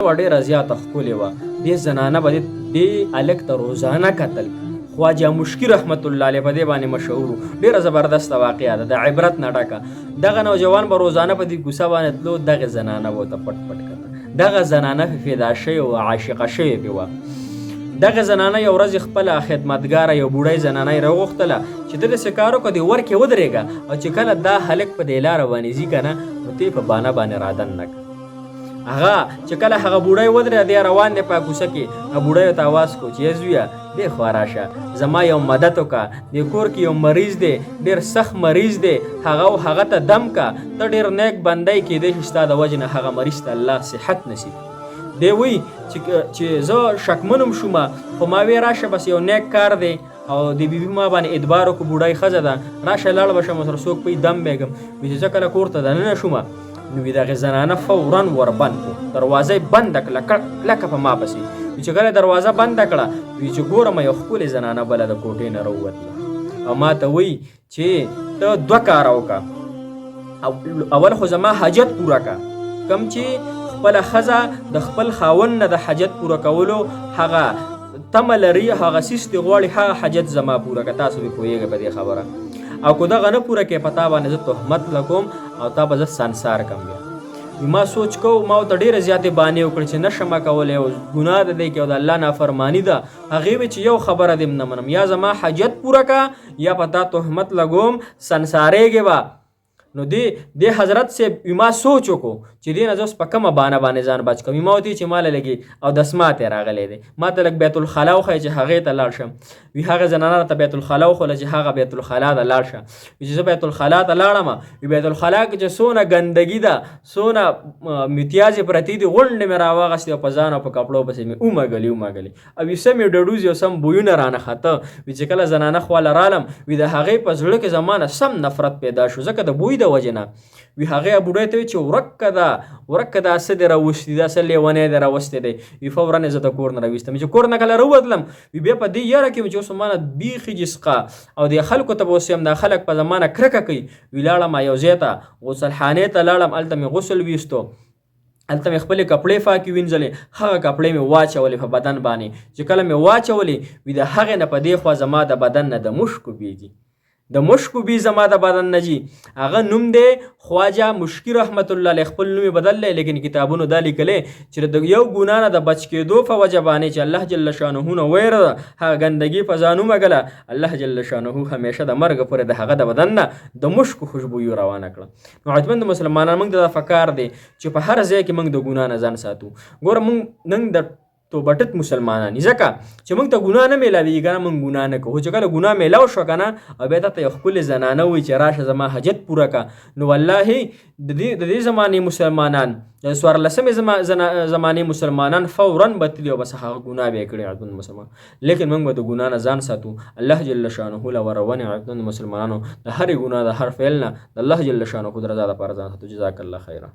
ډېره زیاته ښکلې وه. دې زنانه به دې هلک ته روزانه کتل. خواجه مشکي رحمت الله علیه په دې باندې مشهور و. ډېره زبردسته واقعه ده، د عبرت نه ډکه. دغه نوجوان به روزانه په دې کوڅه باندې تلو، دغې زنانه به ورته پټ پټ کتل. دغه زنانه پې فدا شوې وه، عاشقه شوې پې وه. دغه زنانه یو ورځ خپله خدمتګاره یو بوډۍ زنانه یې راوغوښتله چې ته داسې کار وکړه، دې ور کې ودرېږه، او چې کله دا هلک په دې لاره باندې ځي که نه، نو ته یې په بانه باندې رادننه کړه. هغه چې کله هغه بوډۍ ودرېده، دی روان دی په کوڅه کې. هغه بوډۍ ورته اواز کو چې زویه دې خوا راشه، زما یو مدد وکړه. دې کور کې یو مریض دی، ډېر سخت مریض دی، هغه ته دم که. ته ډېر نیک بندی کېدی شي ستا د وجې نه هغه مریض ته الله صحت نصیب. دی وایي چې زه شکمنم شومه، خو ما وی راشه بس یو نیک کار دی، او د بیبي ما باندې ادبار وکړو، بوډۍ ښځه ده، راشه لاړ به شم ورسره څوک پوي دم بېږم. وي چې زه کله کور ته دننه شومه، نو وي دغې زنانه فورا وربند کړو، دروازه یې بنده کړله کلکه په ما پسې. وي چې کله دروازه بنده کړه، وي چې ګورم یو ښکلې زنانه بله د کوټې نه راووتله، او ما ته وایي چې ته 2 کاره وکړه. اول خو زما حاجت پوره کړه، کم چې خپله ښځه د خپل خاوند نه د حاجت پوره کولو هغه تمه لري، هغه څیز دې غواړي، هغه حاجت زما پوره کړه. تاسو به پوهېږئ په دې خبره. او که دغه نه پوره کړې، په تا باندې زه تهمت لګوم او تا به زه سنسار کړم. بیا ما سوچ کو، ما ورته ډېرې زیاتې بانې وکړې چې نه شمه کولی، او ګناه ده دی کې، او د الله نافرماني ده. هغې وې چې یو خبره دې نه منم، یا زما حاجت پوره کړه، یا په تا تهمت لګوم، سنسارېږې به. نو دې حضرت صاحب ما سوچ وکړو چې دې نه زه اوس په کومه بانه باندې ځان بچ کړم. ما ورته چې ما له لږې اودسمات یې راغلی دی، ما ته لږ بیت الخلا وښیه چې هغې ته لاړ شم. وي هغه زنانه راته بیت الخلا وښوله چې هغه بیت الخلا ته لاړ شه. وي چې زه بیت الخلا ته لاړم، وي بیت الخلا کې چې څونه ګندګي ده، څونه متیازې پرتې دي، غونډې مې راواغستې او په ځان او په کپړو پسې مې ومږلې. او وي سم یې ډډوز یو سم بویونه رانه خته. وي چې کله زنانه خواله رالم، وي د هغې په زړه کې زما نه سم نفرت پیدا شو، ځکه د بوی د وجې نه. وي هغې بوډۍ ته وي چې ورکه دا څه دې راوستي، دا څه لیونی دې راوستی دی. وي فورا یې زه د کور نه راویستم. چې کور نه کله راووتلم، وي بیا په دې یاره کې چې اوس ما نه بیخي جسقه، او دې خلکو ته به اوس یم دا خلک په زما نه کرکه کوي. وي لاړم یو ځای ته، غسلخانې ته لاړم، هلته مې غسل ویستو، هلته مې خپلې کپړې پاکې وینځلې، هغه کپړې مې واچولې په بدن باندې. چې کله مې واچولې، وي د هغې نه په دې خوا زما د بدن نه د مشکو بېږي، د مشکو بي زما د بدن نه ځي. هغه نوم دی خواجه مشکي رحمت الله علیه، خپل نوم یې بدل دی، لیکن کتابونو دا لیکلی چې د یو ګناه نه د بچ کېدو په وجه باندې چې الله جل شانه نه ویره ده، هغه ګندګي په ځان ومږله، الله جل شانه همیشه د مرګه پورې د هغه د بدن نه د مشکو خوشبویو روانه کړه. نو عزتمند مسلمانان، موږ ته دا فکار دی چې په هر ځای کې موږ د ګناه نه ځان ساتو. ګوره موږ نن د توبټت مسلمانان یو، ځکه چې موږ ته ګناه نه میلاویږي که نه، موږ ګناه نه کوو. چې کله ګناه میلاو شوه که نه، او بیا تا ته یو ښکلې زنانه وایي چې راشه زما حاجت پوره کړه، نو والله د دې زمانې مسلمانان، د 14مې زمانې مسلمانان فورا بتلي او بس هغه ګناه به یې کړې. عزتمند مسلمان، لیکن موږ به د ګناه نه ځان ساتو. الله جل شانه له ورونې عزتمند مسلمانانو د هرې ګناه د هر فعل نه د الله جل شانه د رضا دپاره ځان ساتو. جزاک الله خیره.